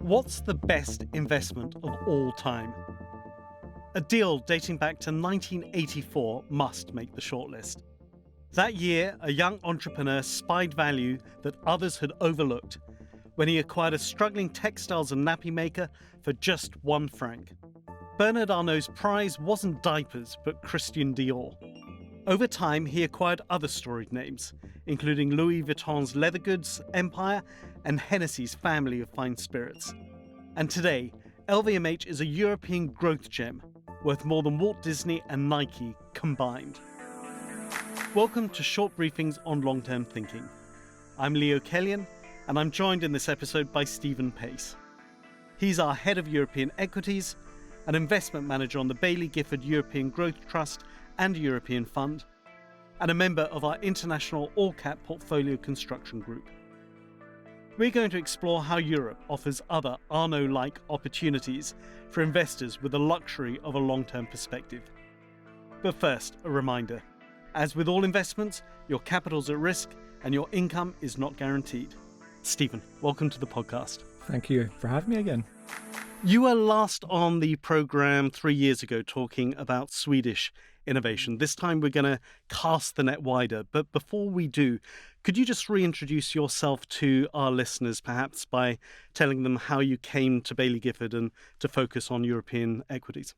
What's the best investment of all time? A deal dating back to 1984 must make the shortlist. That year, a young entrepreneur spied value that others had overlooked when he acquired a struggling textiles and nappy maker for just £1. Bernard Arnault's prize wasn't diapers, but Christian Dior. Over time, he acquired other storied names, including Louis Vuitton's leather goods empire and Hennessy's family of fine spirits. And today, LVMH is a European growth gem, worth more than Walt Disney and Nike combined. Welcome to Short Briefings on Long-Term Thinking. I'm Leo Kellion, and I'm joined in this episode by Stephen Paice. He's our head of European Equities, an investment manager on the Baillie Gifford European Growth Trust and European Fund, and a member of our international all-cap portfolio construction group. We're going to explore how Europe offers other Arnault-like opportunities for investors with the luxury of a long-term perspective. But first, a reminder. As with all investments, your capital's at risk and your income is not guaranteed. Stephen, welcome to the podcast. Thank you for having me again. You were last on the programme 3 years ago talking about Swedish innovation. This time we're going to cast the net wider. But before we do, could you just reintroduce yourself to our listeners, perhaps by telling them how you came to Baillie Gifford and to focus on European equities?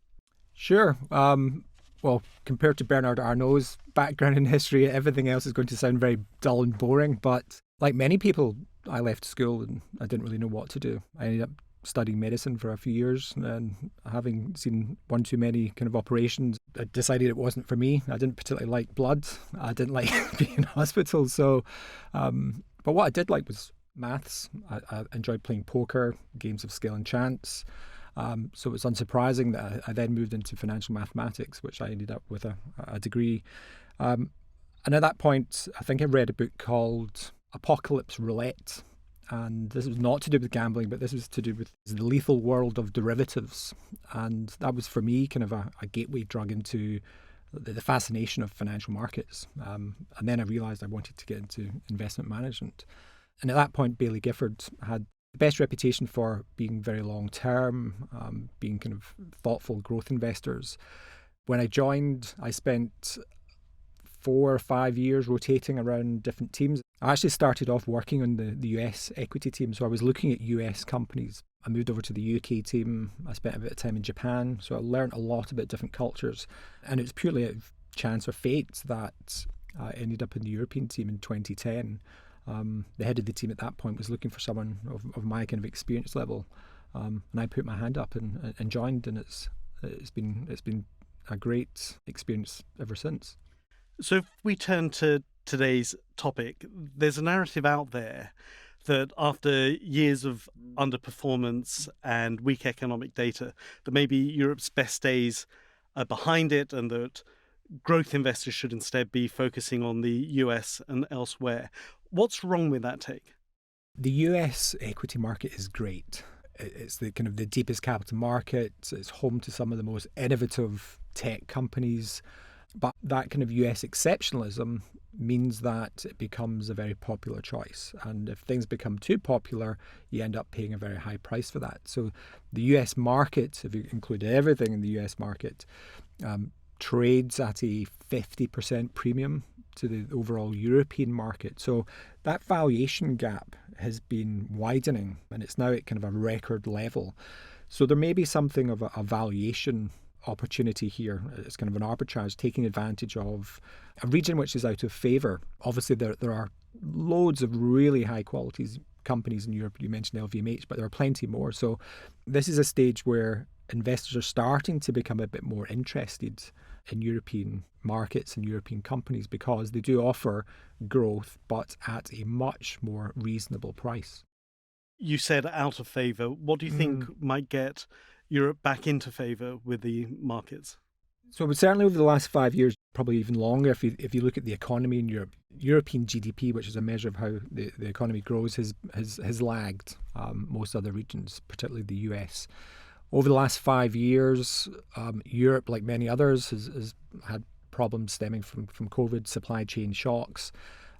Sure. Well, compared to Bernard Arnault's background in history, everything else is going to sound very dull and boring. But like many people, I left school and I didn't really know what to do. I ended up studying medicine for a few years, and having seen one too many kind of operations, I decided it wasn't for me. I didn't particularly like blood. I didn't like being in hospital. So, but what I did like was maths. I enjoyed playing poker, games of skill and chance. So it's unsurprising that I then moved into financial mathematics, which I ended up with a degree. And at that point, I think I read a book called Apocalypse Roulette. And this was not to do with gambling, but this was to do with the lethal world of derivatives. And that was, for me, kind of a gateway drug into the fascination of financial markets. And then I realised I wanted to get into investment management. And at that point, Baillie Gifford had the best reputation for being very long-term, being kind of thoughtful growth investors. When I joined, I spent 4 or 5 years rotating around different teams. I actually started off working on the US equity team, so I was looking at US companies. I moved over to the UK team. I spent a bit of time in Japan, so I learned a lot about different cultures. And it was purely out of chance or fate that I ended up in the European team in 2010. The head of the team at that point was looking for someone of my kind of experience level, and I put my hand up and joined, and it's been a great experience ever since. So if we turn to today's topic, there's a narrative out there that after years of underperformance and weak economic data, that maybe Europe's best days are behind it and that growth investors should instead be focusing on the US and elsewhere. What's wrong with that take? The US equity market is great. It's the kind of the deepest capital market. It's home to some of the most innovative tech companies. But that kind of US exceptionalism means that it becomes a very popular choice. And if things become too popular, you end up paying a very high price for that. So the US market, if you include everything in the US market, trades at a 50% premium to the overall European market. So that valuation gap has been widening, and it's now at kind of a record level. So there may be something of a valuation opportunity here. It's kind of an arbitrage, taking advantage of a region which is out of favour. Obviously, there are loads of really high quality companies in Europe. You mentioned LVMH, but there are plenty more. So this is a stage where investors are starting to become a bit more interested in European markets and European companies because they do offer growth, but at a much more reasonable price. You said out of favour. What do you think might get Europe back into favour with the markets? So certainly over the last 5 years, probably even longer, if you look at the economy in Europe, European GDP, which is a measure of how the economy grows, has lagged most other regions, particularly the US. Over the last 5 years, Europe, like many others, has had problems stemming from COVID, supply chain shocks.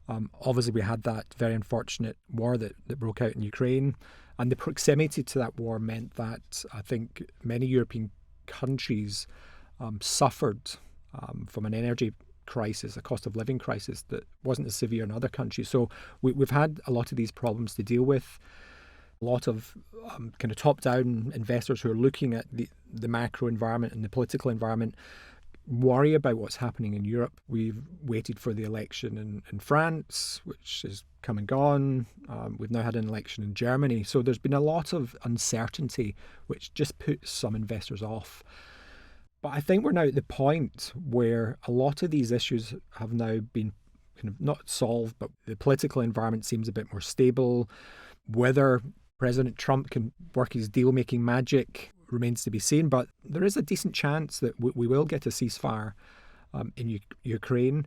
Obviously, we had that very unfortunate war that broke out in Ukraine, and the proximity to that war meant that I think many European countries suffered from an energy crisis, a cost of living crisis that wasn't as severe in other countries. So we've had a lot of these problems to deal with. A lot of kind of top-down investors who are looking at the macro environment and the political environment worry about what's happening in Europe. We've waited for the election in France, which has come and gone. We've now had an election in Germany. So there's been a lot of uncertainty, which just puts some investors off. But I think we're now at the point where a lot of these issues have now been kind of not solved, but the political environment seems a bit more stable. Whether President Trump can work his deal-making magic remains to be seen, but there is a decent chance that we will get a ceasefire in Ukraine.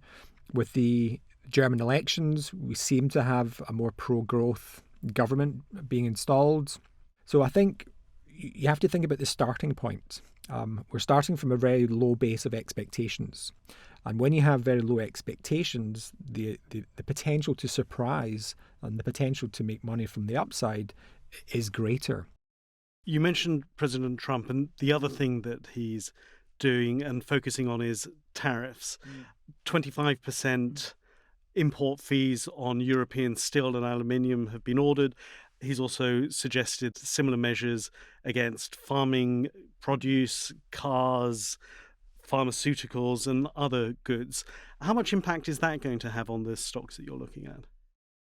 With the German elections, we seem to have a more pro-growth government being installed. So I think you have to think about the starting point. We're starting from a very low base of expectations. And when you have very low expectations, the potential to surprise and the potential to make money from the upside is greater. You mentioned President Trump, and the other thing that he's doing and focusing on is tariffs. 25% import fees on European steel and aluminium have been ordered. He's also suggested similar measures against farming produce, cars, pharmaceuticals, and other goods. How much impact is that going to have on the stocks that you're looking at?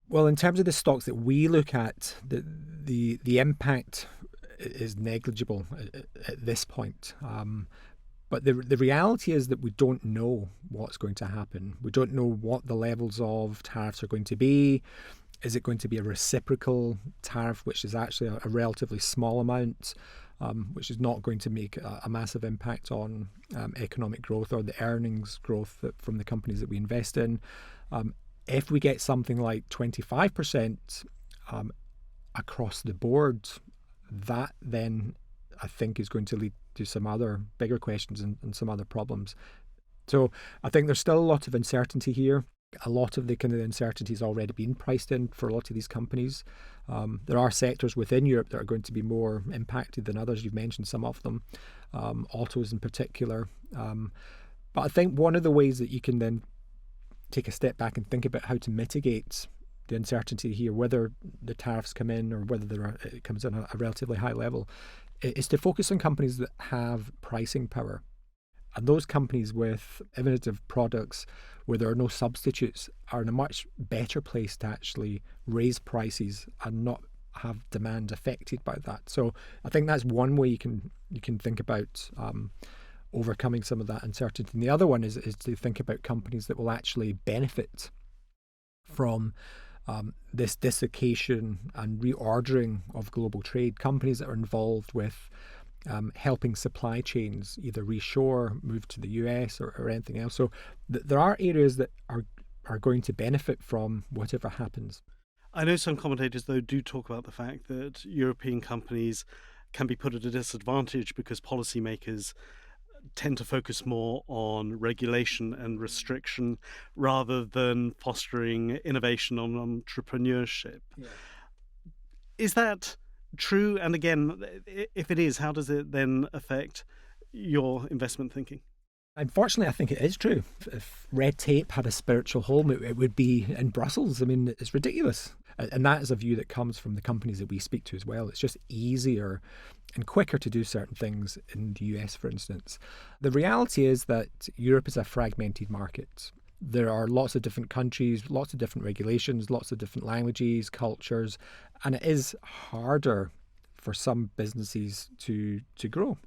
Well, in terms of the stocks that we look at, the impact is negligible at this point. But the reality is that we don't know what's going to happen. We don't know what the levels of tariffs are going to be. Is it going to be a reciprocal tariff, which is actually a relatively small amount, which is not going to make a massive impact on economic growth or the earnings growth from the companies that we invest in? If we get something like 25% across the board, that then I think is going to lead to some other bigger questions and some other problems. So I think there's still a lot of uncertainty here. A lot of the kind of uncertainty has already been priced in for a lot of these companies. There are sectors within Europe that are going to be more impacted than others. You've mentioned some of them, autos in particular. But I think one of the ways that you can then take a step back and think about how to mitigate the uncertainty here, whether the tariffs come in or whether it comes in at a relatively high level, is to focus on companies that have pricing power. And those companies with innovative products where there are no substitutes are in a much better place to actually raise prices and not have demand affected by that. So I think that's one way you can think about overcoming some of that uncertainty. And the other one is to think about companies that will actually benefit from this dislocation and reordering of global trade. Companies that are involved with helping supply chains either reshore, move to the US or anything else. So there are areas that are going to benefit from whatever happens. I know some commentators, though, do talk about the fact that European companies can be put at a disadvantage because policymakers tend to focus more on regulation and restriction rather than fostering innovation and entrepreneurship. Yeah. Is that true? And again, if it is, how does it then affect your investment thinking? Unfortunately, I think it is true. If red tape had a spiritual home, it would be in Brussels. I mean, it's ridiculous. And that is a view that comes from the companies that we speak to as well. It's just easier and quicker to do certain things in the US, for instance. The reality is that Europe is a fragmented market. There are lots of different countries, lots of different regulations, lots of different languages, cultures, and it is harder for some businesses to grow.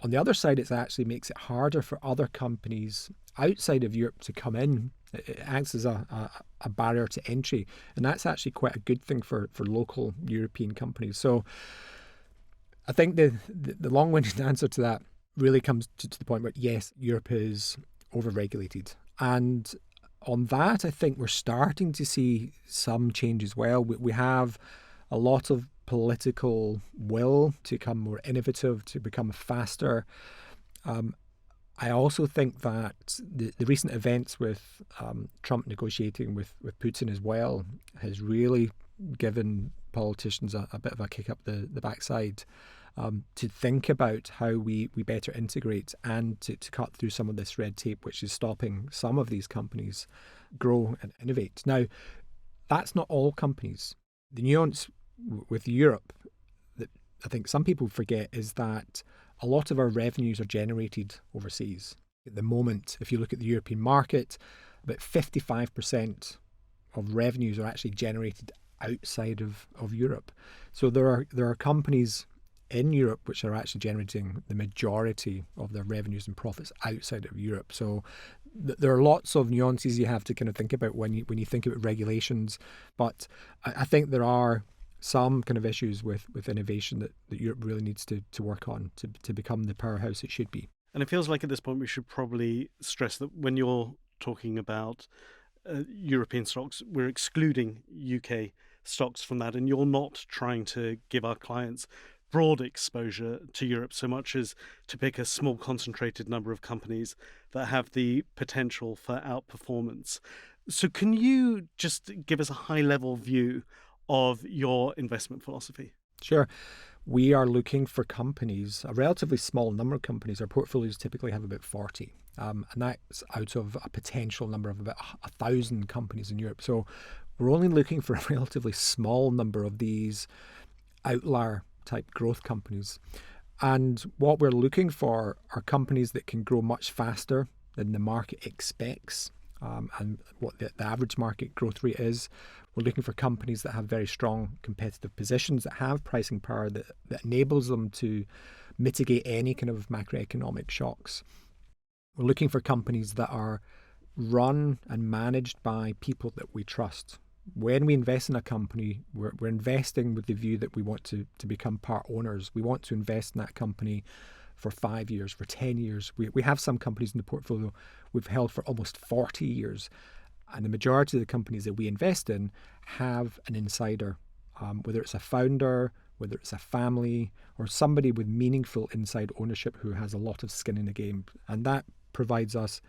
On the other side, it actually makes it harder for other companies outside of Europe to come in. It acts as a barrier to entry, and that's actually quite a good thing for local European companies. So I think the long-winded answer to that really comes to the point where, yes, Europe is overregulated. And on that, I think we're starting to see some change as well. We have a lot of political will to become more innovative, to become faster. I also think that the recent events with Trump negotiating with Putin as well has really given politicians a bit of a kick up the backside to think about how we better integrate and to cut through some of this red tape, which is stopping some of these companies grow and innovate. Now, that's not all companies. The nuance with Europe that I think some people forget is that a lot of our revenues are generated overseas. At the moment, if you look at the European market, about 55% of revenues are actually generated outside of Europe. So there are companies in Europe which are actually generating the majority of their revenues and profits outside of Europe. So there are lots of nuances you have to kind of think about when you think about regulations. But I think there are some kind of issues with innovation that Europe really needs to work on to become the powerhouse it should be. And it feels like at this point we should probably stress that when you're talking about European stocks, we're excluding UK stocks from that, and you're not trying to give our clients broad exposure to Europe so much as to pick a small concentrated number of companies that have the potential for outperformance. So can you just give us a high-level view of your investment philosophy? Sure. We are looking for companies, a relatively small number of companies. Our portfolios typically have about 40. And that's out of a potential number of about 1,000 companies in Europe. So we're only looking for a relatively small number of these outlier type growth companies. And what we're looking for are companies that can grow much faster than the market expects and what the average market growth rate is. We're looking for companies that have very strong competitive positions, that have pricing power that enables them to mitigate any kind of macroeconomic shocks. We're looking for companies that are run and managed by people that we trust. When we invest in a company, we're investing with the view that we want to become part owners. We want to invest in that company for 5 years, for 10 years. We have some companies in the portfolio we've held for almost 40 years. And the majority of the companies that we invest in have an insider, whether it's a founder, whether it's a family, or somebody with meaningful inside ownership who has a lot of skin in the game. And that provides us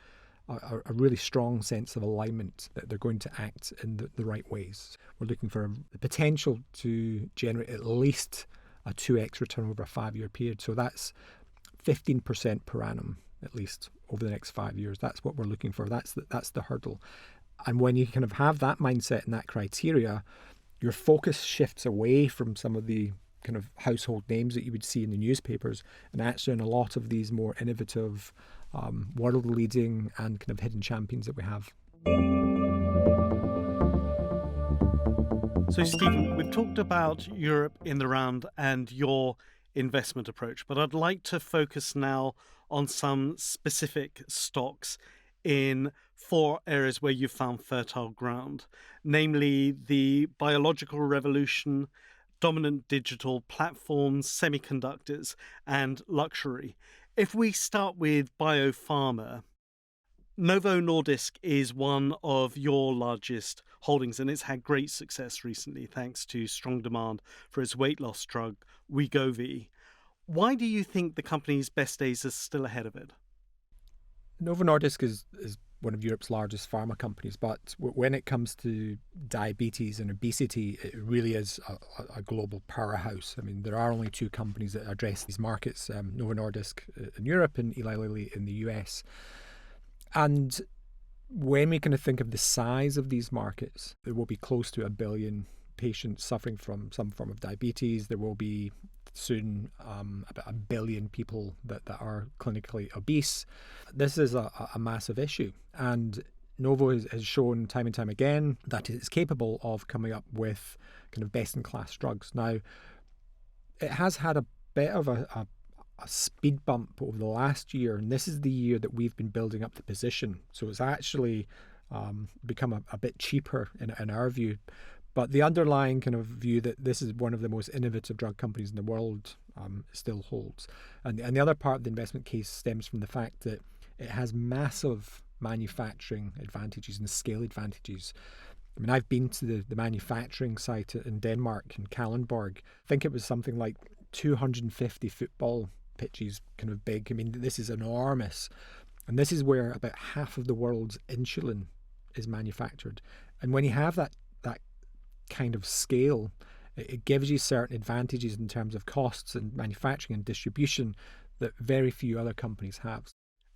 a really strong sense of alignment that they're going to act in the right ways. We're looking for the potential to generate at least a 2x return over a 5-year period. So that's 15% per annum, at least over the next 5 years. That's what we're looking for. That's the hurdle. And when you kind of have that mindset and that criteria, your focus shifts away from some of the kind of household names that you would see in the newspapers and actually in a lot of these more innovative, world-leading and kind of hidden champions that we have. So, Stephen, we've talked about Europe in the round and your investment approach, but I'd like to focus now on some specific stocks in 4 areas where you've found fertile ground, namely the biological revolution, dominant digital platforms, semiconductors, and luxury. If we start with biopharma, Novo Nordisk is one of your largest holdings, and it's had great success recently thanks to strong demand for its weight loss drug, Wegovy. Why do you think the company's best days are still ahead of it? Novo Nordisk is one of Europe's largest pharma companies, but when it comes to diabetes and obesity, it really is a global powerhouse. I mean, there are only 2 companies that address these markets, Novo Nordisk in Europe and Eli Lilly in the US. And when we kind of think of the size of these markets, there will be close to 1 billion patients suffering from some form of diabetes. There will be soon about 1 billion people that are clinically obese. This is a massive issue. And Novo has shown time and time again that it's capable of coming up with kind of best-in-class drugs. Now, it has had a bit of a speed bump over the last year, and this is the year that we've been building up the position. So it's actually become a bit cheaper in our view. But the underlying kind of view that this is one of the most innovative drug companies in the world still holds. And the other part of the investment case stems from the fact that it has massive manufacturing advantages and scale advantages. I mean, I've been to the manufacturing site in Denmark, in Kalundborg. I think it was something like 250 football pitches kind of big. I mean, this is enormous. And this is where about half of the world's insulin is manufactured. And when you have that kind of scale, it gives you certain advantages in terms of costs and manufacturing and distribution that very few other companies have.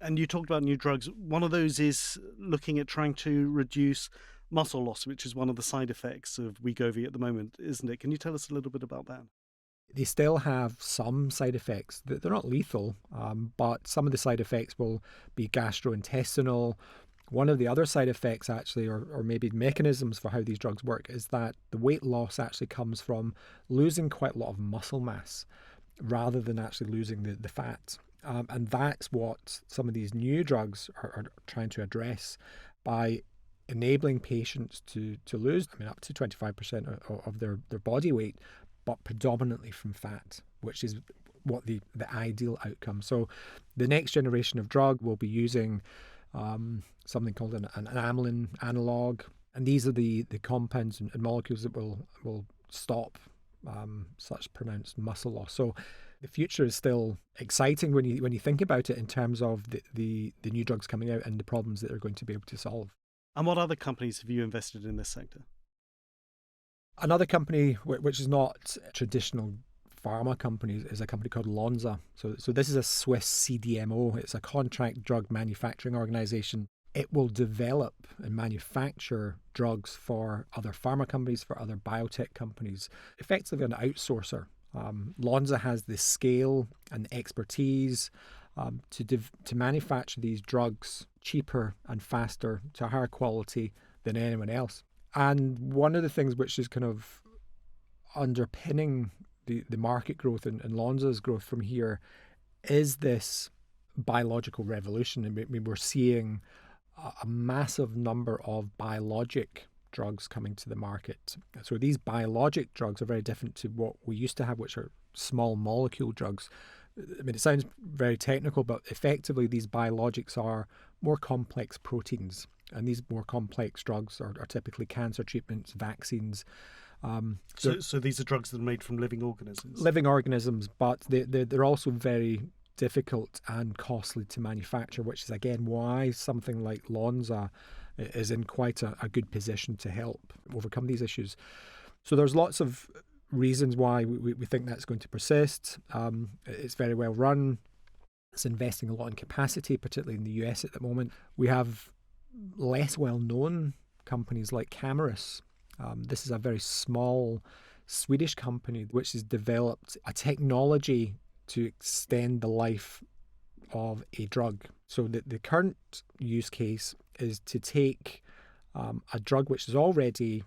And you talked about new drugs. One of those is looking at trying to reduce muscle loss, which is one of the side effects of Wegovy at the moment, isn't it? Can you tell us a little bit about that? They still have some side effects. They're not lethal, but some of the side effects will be gastrointestinal. One of the other side effects actually, or maybe mechanisms for how these drugs work, is that the weight loss actually comes from losing quite a lot of muscle mass rather than actually losing the fat. And that's what some of these new drugs are trying to address by enabling patients to lose, up to 25% of their body weight, but predominantly from fat, which is what the ideal outcome. So the next generation of drug will be using something called an amylin analog, and these are the compounds and molecules that will stop such pronounced muscle loss. So the future is still exciting when you think about it in terms of the new drugs coming out and the problems that they're going to be able to solve. And what other companies have you invested in this sector? Another company, which is not traditional pharma company, is a company called Lonza. So this is a Swiss CDMO. It's a contract drug manufacturing organization. It will develop and manufacture drugs for other pharma companies, for other biotech companies, effectively an outsourcer. Lonza has the scale and expertise to manufacture these drugs cheaper and faster to a higher quality than anyone else. And one of the things which is kind of underpinning the market growth and Lonza's growth from here is this biological revolution. I mean, we're seeing a massive number of biologic drugs coming to the market. So these biologic drugs are very different to what we used to have, which are small molecule drugs. I mean, it sounds very technical, but effectively these biologics are more complex proteins. And these more complex drugs are typically cancer treatments, vaccines. So these are drugs that are made from living organisms? Living organisms, but they're also very difficult and costly to manufacture, which is, again, why something like Lonza is in quite a good position to help overcome these issues. So there's lots of reasons why we think that's going to persist. It's very well run. It's investing a lot in capacity, particularly in the US at the moment. We have less well-known companies like Camurus. This is a very small Swedish company which has developed a technology to extend the life of a drug. So the current use case is to take a drug which is already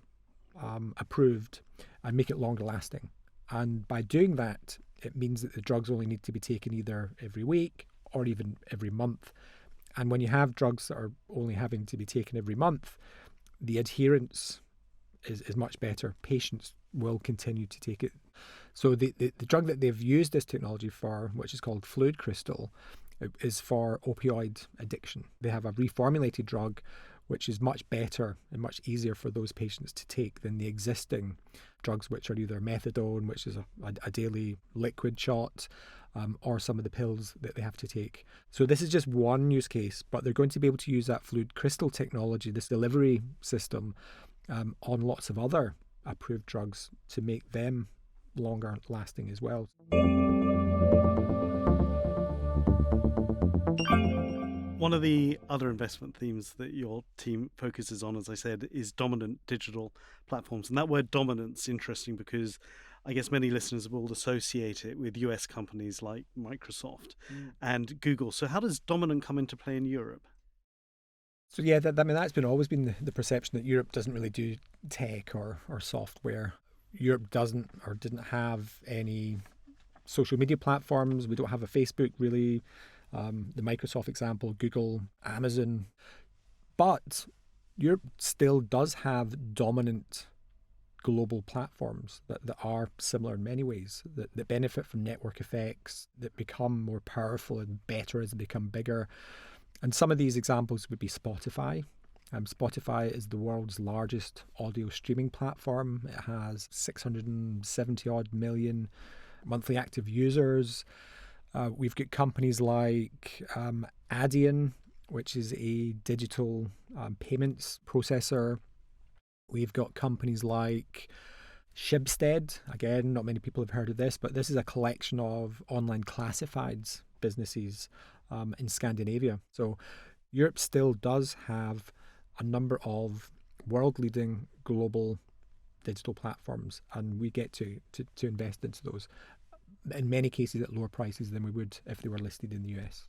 approved and make it longer lasting. And by doing that, it means that the drugs only need to be taken either every week or even every month. And when you have drugs that are only having to be taken every month, the adherence is much better. Patients will continue to take it. So the drug that they've used this technology for, which is called fluid crystal, is for opioid addiction. They have a reformulated drug which is much better and much easier for those patients to take than the existing drugs, which are either methadone, which is a daily liquid shot, or some of the pills that they have to take. So this is just one use case, but they're going to be able to use that fluid crystal technology, this delivery system, on lots of other approved drugs to make them longer lasting as well. One of the other investment themes that your team focuses on, as I said, is dominant digital platforms. And that word dominance is interesting because I guess many listeners will associate it with US companies like Microsoft and Google. So how does dominant come into play in Europe? So yeah, that's always been the perception that Europe doesn't really do tech or software. Europe doesn't or didn't have any social media platforms. We don't have a Facebook really. The Microsoft example, Google, Amazon. But Europe still does have dominant global platforms that are similar in many ways, that benefit from network effects, that become more powerful and better as they become bigger. And some of these examples would be Spotify. Spotify is the world's largest audio streaming platform. It has 670 odd million monthly active users. We've got companies like Adyen, which is a digital payments processor. We've got companies like Shibstead. Again, not many people have heard of this, but this is a collection of online classifieds businesses in Scandinavia. So Europe still does have a number of world-leading global digital platforms, and we get to invest into those, in many cases at lower prices than we would if they were listed in the US.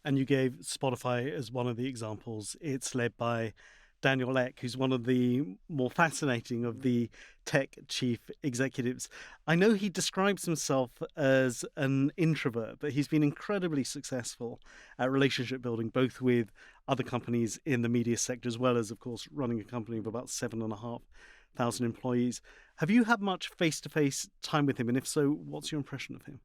And you gave Spotify as one of the examples. It's led by Daniel Ek, who's one of the more fascinating of the tech chief executives. I know he describes himself as an introvert, but he's been incredibly successful at relationship building, both with other companies in the media sector, as well as, of course, running a company of about 7,500 employees. Have you had much face-to-face time with him? And if so, what's your impression of him?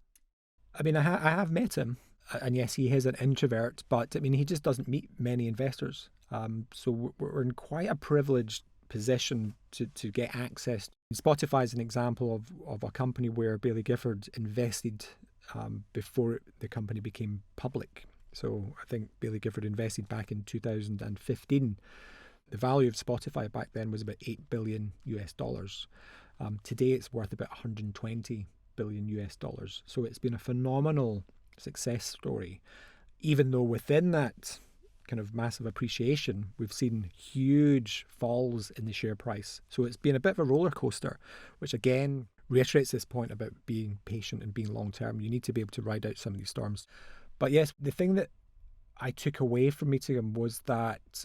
I mean, I have met him, and yes, he is an introvert, but I mean, he just doesn't meet many investors. So we're in quite a privileged position to get access. Spotify is an example of a company where Baillie Gifford invested before the company became public. So I think Baillie Gifford invested back in 2015. The value of Spotify back then was about $8 billion US dollars. Today it's worth about 120 billion US dollars. So it's been a phenomenal success story, even though within that kind of massive appreciation, we've seen huge falls in the share price. So it's been a bit of a roller coaster, which again reiterates this point about being patient and being long term. You need to be able to ride out some of these storms. But yes, the thing that I took away from meeting him was that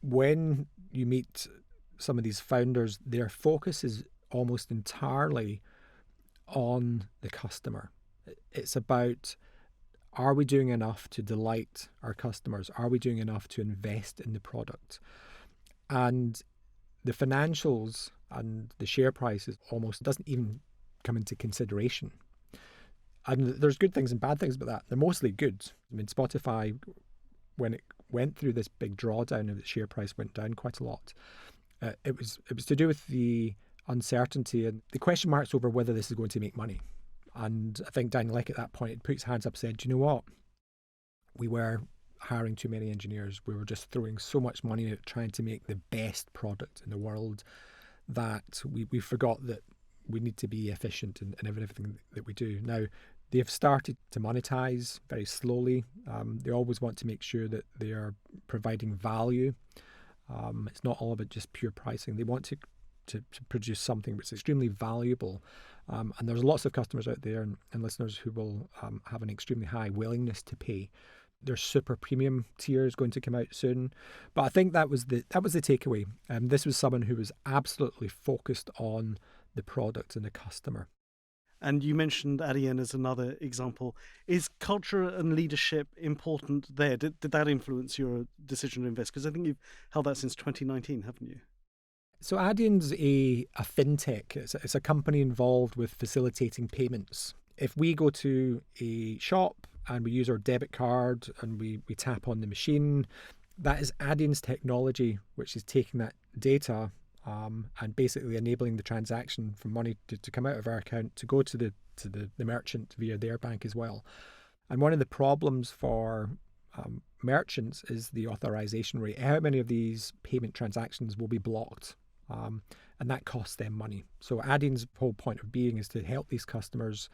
when you meet some of these founders, their focus is almost entirely on the customer. It's about, are we doing enough to delight our customers? Are we doing enough to invest in the product? And the financials and the share prices almost doesn't even come into consideration. And there's good things and bad things about that. They're mostly good. I mean, Spotify, when it went through this big drawdown of its share price, went down quite a lot. It was to do with the uncertainty and the question marks over whether this is going to make money. And I think Daniel Ek at that point put his hands up and said, you know what? We were hiring too many engineers. We were just throwing so much money at trying to make the best product in the world that we forgot that we need to be efficient in everything that we do. Now, they have started to monetize very slowly. They always want to make sure that they are providing value. It's not all about just pure pricing. They want to produce something which is extremely valuable. And there's lots of customers out there and listeners who will have an extremely high willingness to pay. Their super premium tier is going to come out soon. But I think that was the takeaway. This was someone who was absolutely focused on the product and the customer. And you mentioned Adyen as another example. Is culture and leadership important there? Did that influence your decision to invest? Because I think you've held that since 2019, haven't you? So Adyen's a fintech. It's a company involved with facilitating payments. If we go to a shop and we use our debit card and we tap on the machine, that is Adyen's technology, which is taking that data and basically enabling the transaction for money to come out of our account to go to the merchant via their bank as well. And one of the problems for merchants is the authorization rate. How many of these payment transactions will be blocked? And that costs them money. So Adyen's whole point of being is to help these customers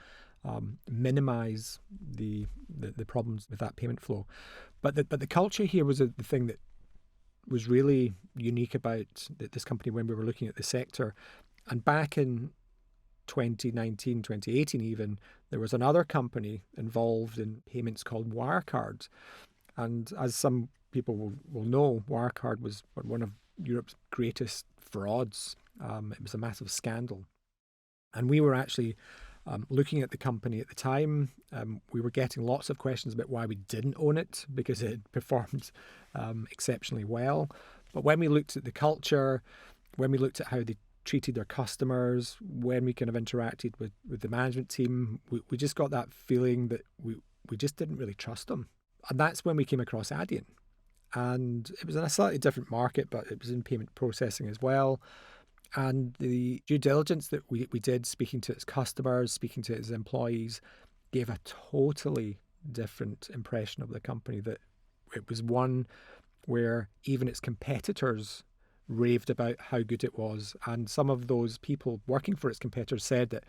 minimize the problems with that payment flow. But the culture here was the thing that was really unique about this company when we were looking at the sector. And back in 2019, 2018 even, there was another company involved in payments called Wirecard. And as some people will know, Wirecard was one of Europe's greatest frauds. It was a massive scandal. And we were actually looking at the company at the time. We were getting lots of questions about why we didn't own it, because it had performed exceptionally well. But when we looked at the culture, when we looked at how they treated their customers, when we kind of interacted with the management team, we just got that feeling that we just didn't really trust them. And that's when we came across Adyen. And it was in a slightly different market, but it was in payment processing as well. And the due diligence that we did, speaking to its customers, speaking to its employees, gave a totally different impression of the company, that it was one where even its competitors raved about how good it was. And some of those people working for its competitors said that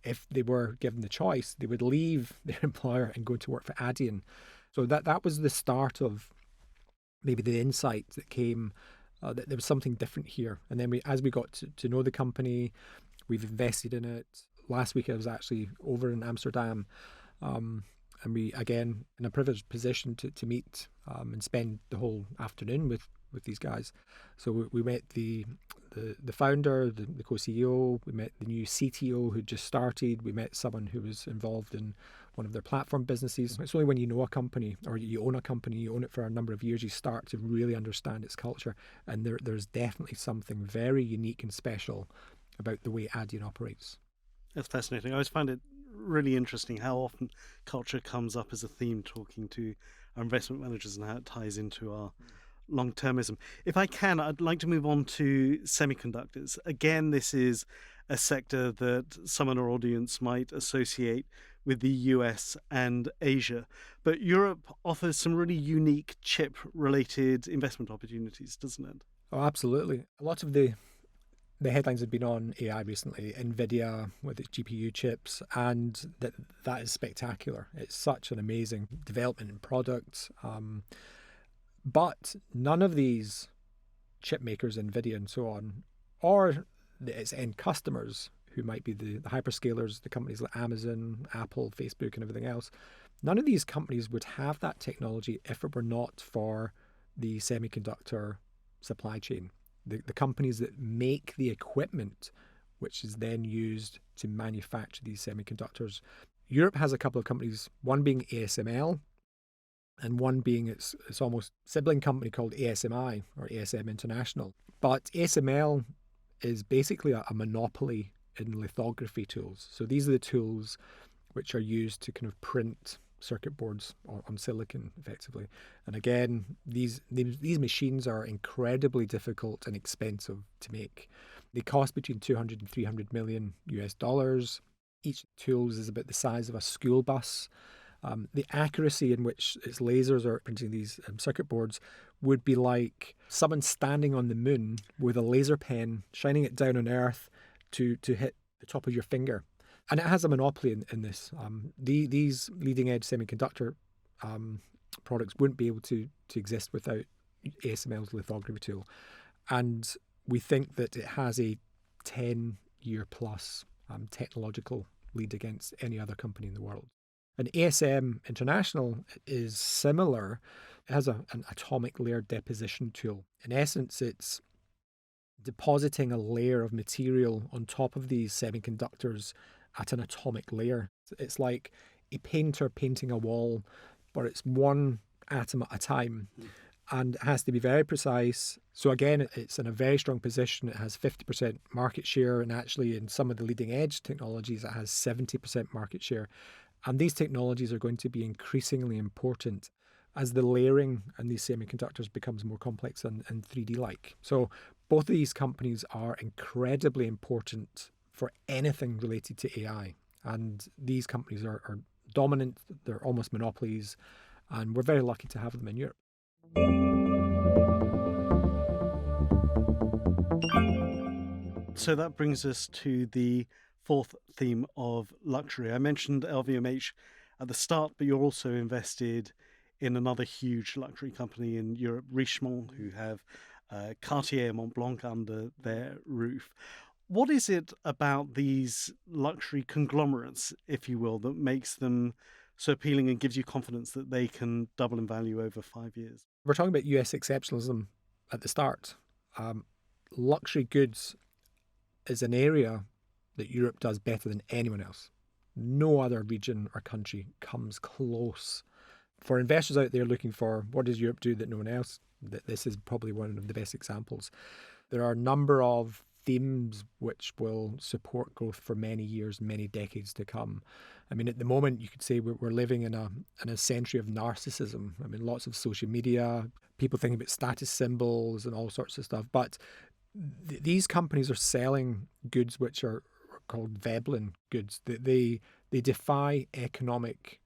if they were given the choice, they would leave their employer and go to work for Adyen. So that was the start of maybe the insight that came, that there was something different here. And then as we got to know the company, we've invested in it. Last week I was actually over in Amsterdam, and we, again, in a privileged position to meet and spend the whole afternoon with these guys. So we met the founder, the co-CEO. We met the new CTO who just started. We met someone who was involved in one of their platform businesses. It's only when you know a company, or you own a company, you own it for a number of years, you start to really understand its culture. And there's definitely something very unique and special about the way Adyen operates. That's fascinating. I always find it really interesting how often culture comes up as a theme talking to our investment managers and how it ties into our long-termism. If I can, I'd like to move on to semiconductors. Again, this is a sector that some in our audience might associate with the US and Asia, but Europe offers some really unique chip-related investment opportunities, doesn't it? Oh, absolutely. A lot of the headlines have been on AI recently, NVIDIA with its GPU chips, and that is spectacular. It's such an amazing development in products. But none of these chip makers, NVIDIA and so on, or its end customers, who might be the hyperscalers, the companies like Amazon, Apple, Facebook, and everything else, none of these companies would have that technology if it were not for the semiconductor supply chain. The companies that make the equipment, which is then used to manufacture these semiconductors. Europe has a couple of companies, one being ASML, and one being its almost sibling company called ASMI, or ASM International. But ASML is basically a monopoly in lithography tools. So these are the tools which are used to kind of print circuit boards on silicon effectively. And again, these machines are incredibly difficult and expensive to make. They cost between 200 and 300 million US dollars. Each tool is about the size of a school bus. The accuracy in which its lasers are printing these circuit boards would be like someone standing on the moon with a laser pen, shining it down on Earth to hit the top of your finger. And it has a monopoly in this. These leading-edge semiconductor products wouldn't be able to exist without ASML's lithography tool. And we think that it has a 10-year plus technological lead against any other company in the world. And ASM International is similar. It has an atomic layer deposition tool. In essence, it's depositing a layer of material on top of these semiconductors at an atomic layer. It's like a painter painting a wall, but it's one atom at a time, and it has to be very precise. So again, it's in a very strong position. It has 50% market share, and actually in some of the leading edge technologies, it has 70% market share. And these technologies are going to be increasingly important as the layering in these semiconductors becomes more complex and 3D-like. So both of these companies are incredibly important for anything related to AI. And these companies are dominant, they're almost monopolies, and we're very lucky to have them in Europe. So that brings us to the fourth theme of luxury. I mentioned LVMH at the start, but you're also invested in another huge luxury company in Europe, Richemont, who have Cartier and Montblanc under their roof. What is it about these luxury conglomerates, if you will, that makes them so appealing and gives you confidence that they can double in value over 5 years? We're talking about US exceptionalism at the start. Luxury goods is an area that Europe does better than anyone else. No other region or country comes close. For investors out there looking for what does Europe do that no one else, this is probably one of the best examples. There are a number of themes which will support growth for many years, many decades to come. I mean, at the moment, you could say we're living in a century of narcissism. I mean, lots of social media, people thinking about status symbols and all sorts of stuff. But these companies are selling goods which are called Veblen goods. They they defy economic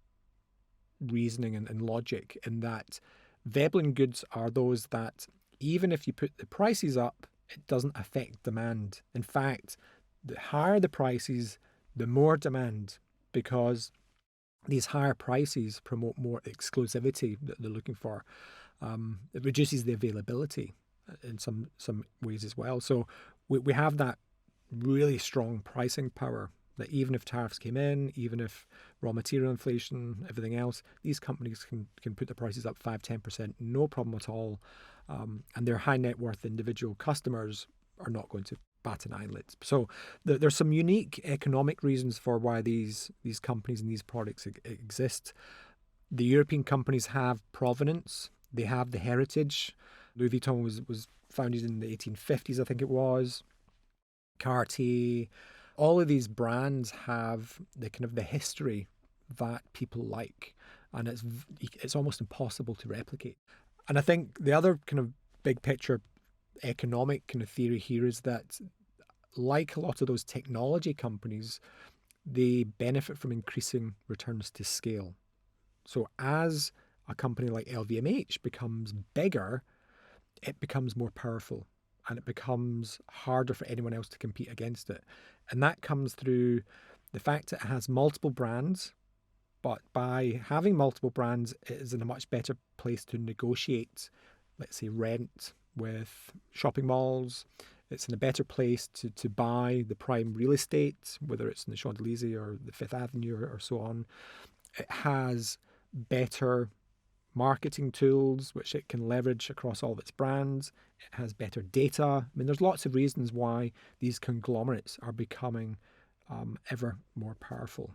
reasoning and logic, in that Veblen goods are those that even if you put the prices up, it doesn't affect demand. In fact, the higher the prices, the more demand, because these higher prices promote more exclusivity that they're looking for. It reduces the availability in some ways as well. So we have that really strong pricing power, that even if tariffs came in, even if raw material inflation, everything else, these companies can put the prices up 5-10%, no problem at all. And their high net worth individual customers are not going to bat an eyelid. So there's some unique economic reasons for why these companies and these products exist. The European companies have provenance. They have the heritage. Louis Vuitton was founded in the 1850s, I think it was. Cartier, all of these brands have the kind of the history that people like, and it's almost impossible to replicate. And I think the other kind of big picture economic kind of theory here is that, like a lot of those technology companies, they benefit from increasing returns to scale. So as a company like LVMH becomes bigger, it becomes more powerful, and it becomes harder for anyone else to compete against it. And that comes through the fact that it has multiple brands, but by having multiple brands, it is in a much better place to negotiate, let's say, rent with shopping malls. It's in a better place to buy the prime real estate, whether it's in the Champs-Élysées or the Fifth Avenue or so on. It has better marketing tools which it can leverage across all of its brands. It has better data. I mean, there's lots of reasons why these conglomerates are becoming ever more powerful.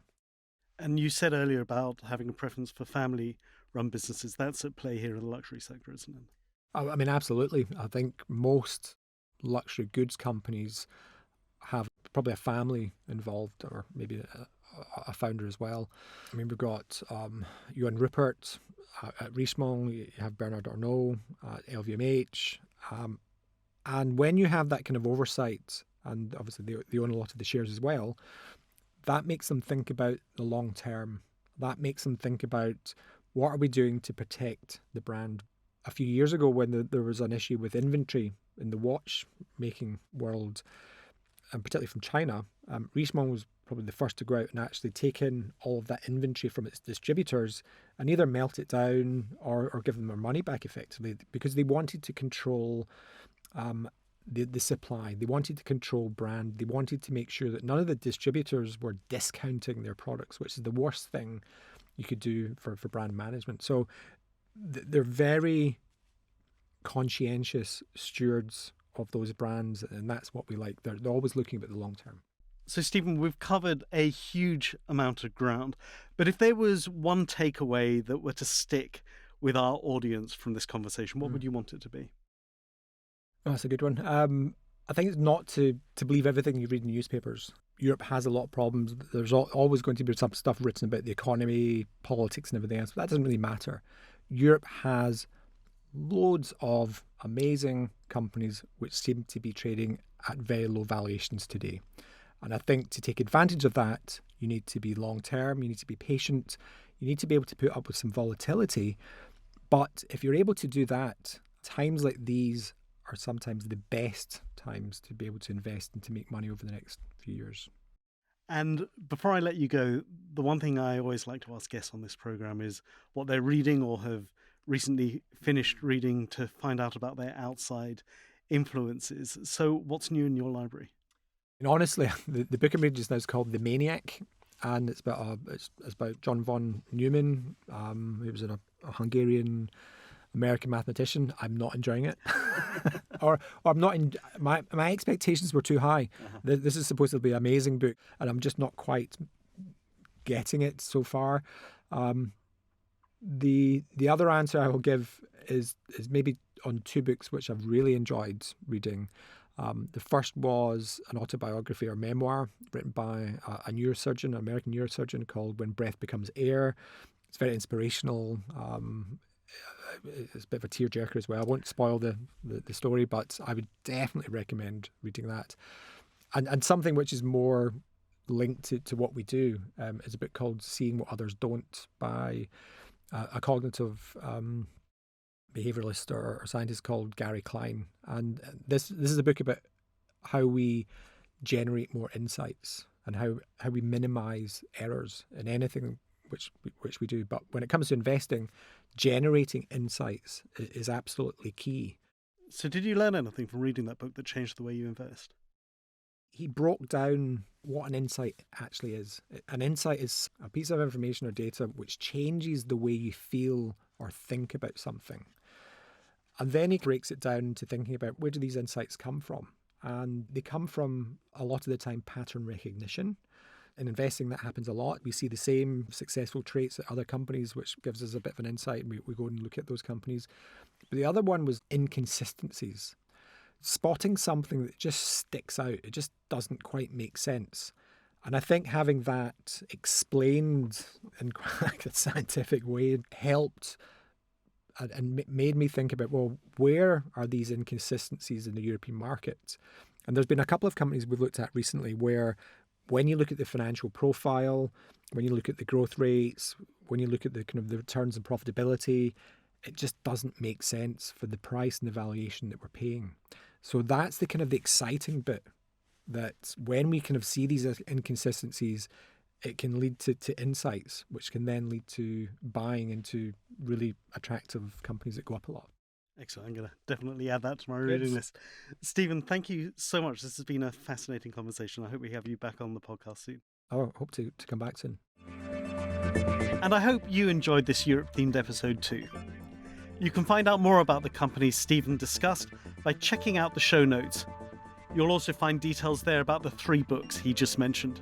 And you said earlier about having a preference for family-run businesses. That's at play here in the luxury sector, isn't it? I mean, absolutely. I think most luxury goods companies have probably a family involved, or maybe a founder as well. I mean, we've got Johan Rupert at Richemont, you have Bernard Arnault at LVMH. And when you have that kind of oversight, and obviously they own a lot of the shares as well, that makes them think about the long term. That makes them think about, what are we doing to protect the brand? A few years ago, when there was an issue with inventory in the watchmaking world, and particularly from China, Richemont was probably the first to go out and actually take in all of that inventory from its distributors and either melt it down or give them their money back effectively, because they wanted to control the supply. They wanted to control brand. They wanted to make sure that none of the distributors were discounting their products, which is the worst thing you could do for brand management. So they're very conscientious stewards of those brands, and that's what we like. They're always looking at the long term. So, Stephen, we've covered a huge amount of ground, but if there was one takeaway that were to stick with our audience from this conversation, what would you want it to be? Oh, that's a good one. I think it's not to believe everything you read in newspapers. Europe has a lot of problems. There's always going to be some stuff written about the economy, politics, and everything else, but that doesn't really matter. Europe has loads of amazing companies which seem to be trading at very low valuations today. And I think to take advantage of that, you need to be long term, you need to be patient, you need to be able to put up with some volatility. But if you're able to do that, times like these are sometimes the best times to be able to invest and to make money over the next few years. And before I let you go, the one thing I always like to ask guests on this program is what they're reading or have recently finished reading to find out about their outside influences. So what's new in your library? And honestly, the book I'm reading just now is called The Maniac, and it's about John von Neumann, who was a Hungarian American mathematician. I'm not enjoying it, or I'm not. My expectations were too high. This is supposed to be an amazing book, and I'm just not quite getting it so far. The other answer I will give is maybe on two books which I've really enjoyed reading. The first was an autobiography or memoir written by a neurosurgeon, an American neurosurgeon, called When Breath Becomes Air. It's very inspirational. It's a bit of a tearjerker as well. I won't spoil the story, but I would definitely recommend reading that. And something which is more linked to what we do. It's a book called Seeing What Others Don't by a cognitive behavioralist or scientist called Gary Klein. And this is a book about how we generate more insights and how we minimize errors in anything which we do. But when it comes to investing, generating insights is absolutely key. So did you learn anything from reading that book that changed the way you invest? He broke down what an insight actually is. An insight is a piece of information or data which changes the way you feel or think about something. And then he breaks it down to thinking about, where do these insights come from? And they come from, a lot of the time, pattern recognition. In investing, that happens a lot. We see the same successful traits at other companies, which gives us a bit of an insight, and we go and look at those companies. But the other one was inconsistencies. Spotting something that just sticks out. It just doesn't quite make sense. And I think having that explained in quite a scientific way helped and made me think about, well, where are these inconsistencies in the European market? And there's been a couple of companies we've looked at recently where, when you look at the financial profile, when you look at the growth rates, when you look at the kind of the returns and profitability, it just doesn't make sense for the price and the valuation that we're paying. So that's the kind of the exciting bit, that when we kind of see these inconsistencies, it can lead to insights, which can then lead to buying into really attractive companies that go up a lot. Excellent. I'm going to definitely add that to my reading list. Stephen, thank you so much. This has been a fascinating conversation. I hope we have you back on the podcast soon. I hope to come back soon. And I hope you enjoyed this Europe-themed episode too. You can find out more about the companies Stephen discussed by checking out the show notes. You'll also find details there about the 3 books he just mentioned.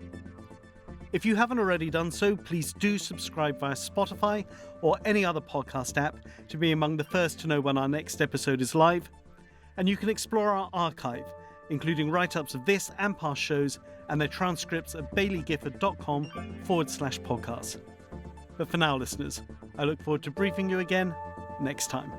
If you haven't already done so, please do subscribe via Spotify or any other podcast app to be among the first to know when our next episode is live. And you can explore our archive, including write-ups of this and past shows and their transcripts at bailliegifford.com/podcast. But for now, listeners, I look forward to briefing you again next time.